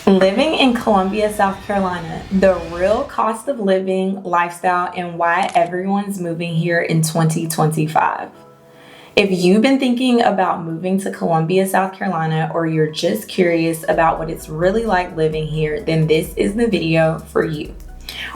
Living in Columbia, South Carolina, the real cost of living, lifestyle, and why everyone's moving here in 2025. If you've been thinking about moving to Columbia, South Carolina, or you're just curious about what it's really like living here, then this is the video for you.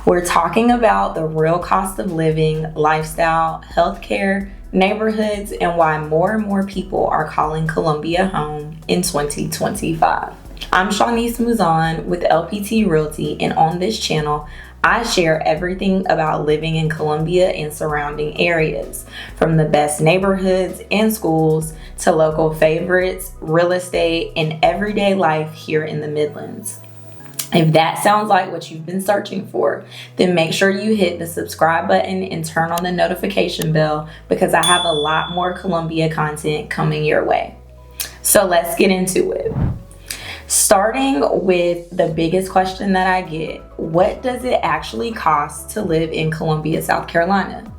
We're talking about the real cost of living, lifestyle, healthcare, neighborhoods, and why more and more people are calling Columbia home in 2025. I'm Chauniece Mouzone with LPT Realty, and on this channel, I share everything about living in Columbia and surrounding areas, from the best neighborhoods and schools to local favorites, real estate, and everyday life here in the Midlands. If that sounds like what you've been searching for, then make sure you hit the subscribe button and turn on the notification bell because I have a lot more Columbia content coming your way. So let's get into it. Starting with the biggest question that I get, what does it actually cost to live in Columbia, South Carolina?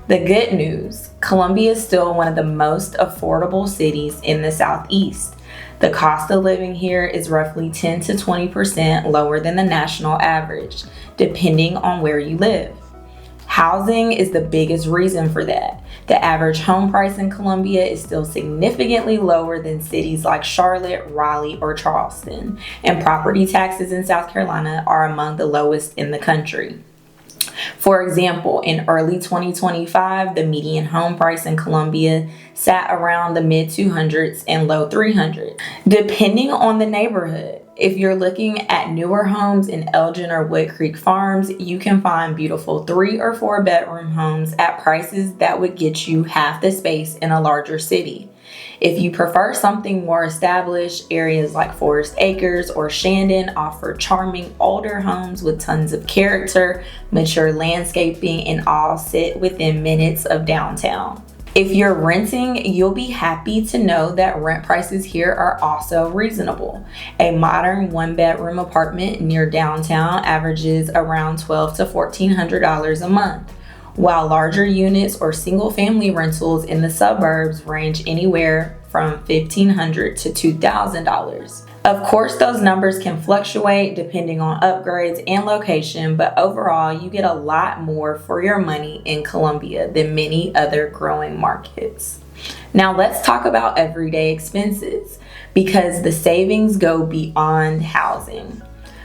The good news, Columbia is still one of the most affordable cities in the Southeast. The cost of living here is roughly 10 to 20% lower than the national average, depending on where you live. Housing is the biggest reason for that. The average home price in Columbia is still significantly lower than cities like Charlotte, Raleigh, or Charleston, and property taxes in South Carolina are among the lowest in the country. For example, in early 2025, the median home price in Columbia sat around the mid 200s and low 300s, depending on the neighborhood. If you're looking at newer homes in Elgin or Wood Creek Farms, you can find beautiful 3 or 4 bedroom homes at prices that would get you half the space in a larger city. If you prefer something more established, areas like Forest Acres or Shandon offer charming older homes with tons of character, mature landscaping, and all sit within minutes of downtown. If you're renting, you'll be happy to know that rent prices here are also reasonable. A modern 1-bedroom apartment near downtown averages around $1,200 to $1,400 a month, while larger units or single-family rentals in the suburbs range anywhere from $1,500 to $2,000. Of course, those numbers can fluctuate depending on upgrades and location, but overall, you get a lot more for your money in Columbia than many other growing markets. Now let's talk about everyday expenses, because the savings go beyond housing.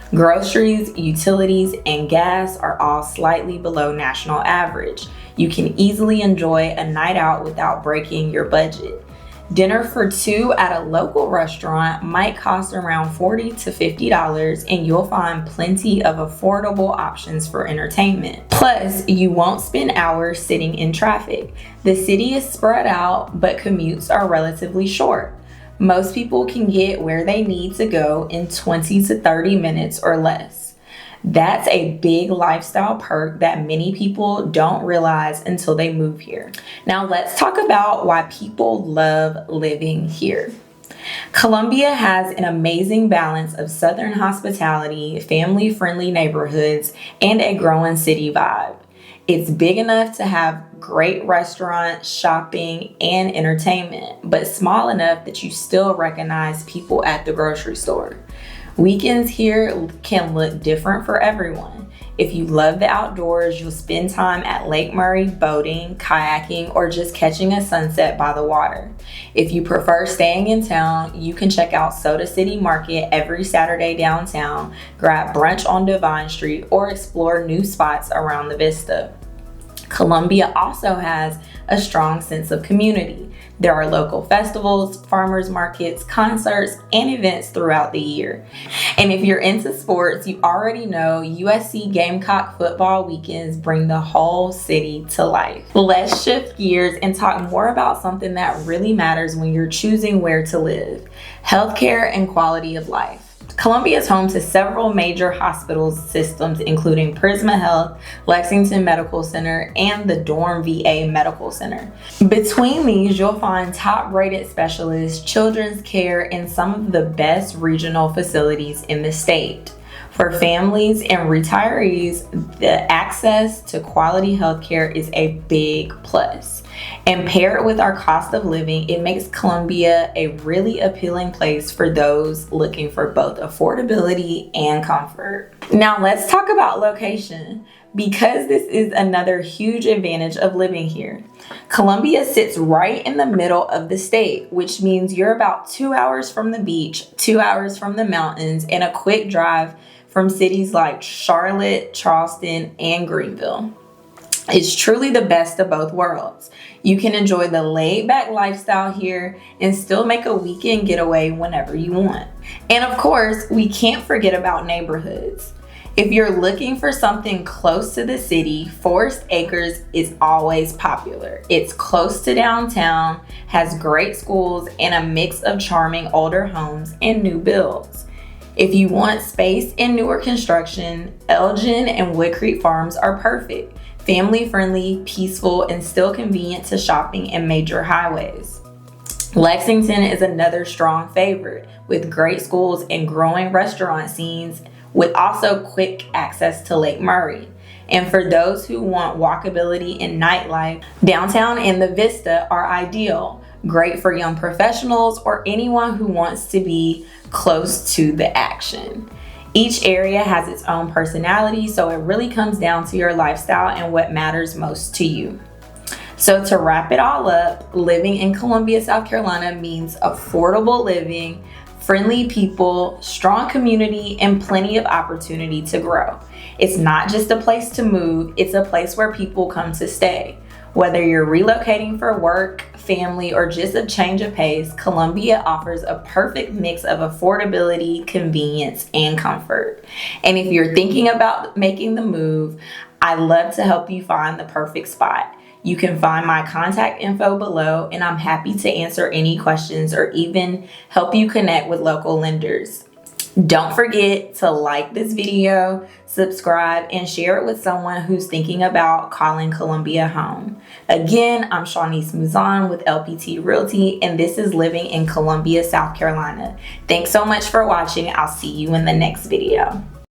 Groceries, utilities, and gas are all slightly below national average. You can easily enjoy a night out without breaking your budget. Dinner for 2 at a local restaurant might cost around $40 to $50, and you'll find plenty of affordable options for entertainment. Plus, you won't spend hours sitting in traffic. The city is spread out, but commutes are relatively short. Most people can get where they need to go in 20 to 30 minutes or less. That's a big lifestyle perk that many people don't realize until they move here. Now let's talk about why people love living here. Columbia has an amazing balance of Southern hospitality, family-friendly neighborhoods, and a growing city vibe. It's big enough to have great restaurants, shopping, and entertainment, but small enough that you still recognize people at the grocery store. Weekends here can look different for everyone. If you love the outdoors, you'll spend time at Lake Murray boating, kayaking, or just catching a sunset by the water. If you prefer staying in town, you can check out Soda City Market every Saturday downtown, grab brunch on Devine Street, or explore new spots around the Vista. Columbia also has a strong sense of community. There are local festivals, farmers markets, concerts, and events throughout the year. And if you're into sports, you already know USC Gamecock football weekends bring the whole city to life. Let's shift gears and talk more about something that really matters when you're choosing where to live: healthcare and quality of life. Columbia is home to several major hospital systems, including Prisma Health, Lexington Medical Center, and the Durham VA Medical Center. Between these, you'll find top-rated specialists, children's care, and some of the best regional facilities in the state. For families and retirees, the access to quality healthcare is a big plus. And paired with our cost of living, it makes Columbia a really appealing place for those looking for both affordability and comfort. Now let's talk about location, because this is another huge advantage of living here. Columbia sits right in the middle of the state, which means you're about 2 hours from the beach, 2 hours from the mountains, and a quick drive from cities like Charlotte, Charleston, and Greenville. It's truly the best of both worlds. You can enjoy the laid-back lifestyle here and still make a weekend getaway whenever you want. And of course, we can't forget about neighborhoods. If you're looking for something close to the city, Forest Acres is always popular. It's close to downtown, has great schools, and a mix of charming older homes and new builds. If you want space and newer construction, Elgin and Wood Creek Farms are perfect. Family-friendly, peaceful, and still convenient to shopping and major highways. Lexington is another strong favorite, with great schools and growing restaurant scenes, with also quick access to Lake Murray. And for those who want walkability and nightlife, downtown and the Vista are ideal. Great for young professionals or anyone who wants to be close to the action. Each area has its own personality, so it really comes down to your lifestyle and what matters most to you. So to wrap it all up, living in Columbia, South Carolina means affordable living, friendly people, strong community, and plenty of opportunity to grow. It's not just a place to move, it's a place where people come to stay. Whether you're relocating for work, family, or just a change of pace, Columbia offers a perfect mix of affordability, convenience, and comfort. And if you're thinking about making the move, I'd love to help you find the perfect spot. You can find my contact info below, and I'm happy to answer any questions or even help you connect with local lenders. Don't forget to like this video, subscribe, and share it with someone who's thinking about calling Columbia home. Again, I'm Chauniece Mouzone with LPT Realty, and this is Living in Columbia, South Carolina. Thanks so much for watching. I'll see you in the next video.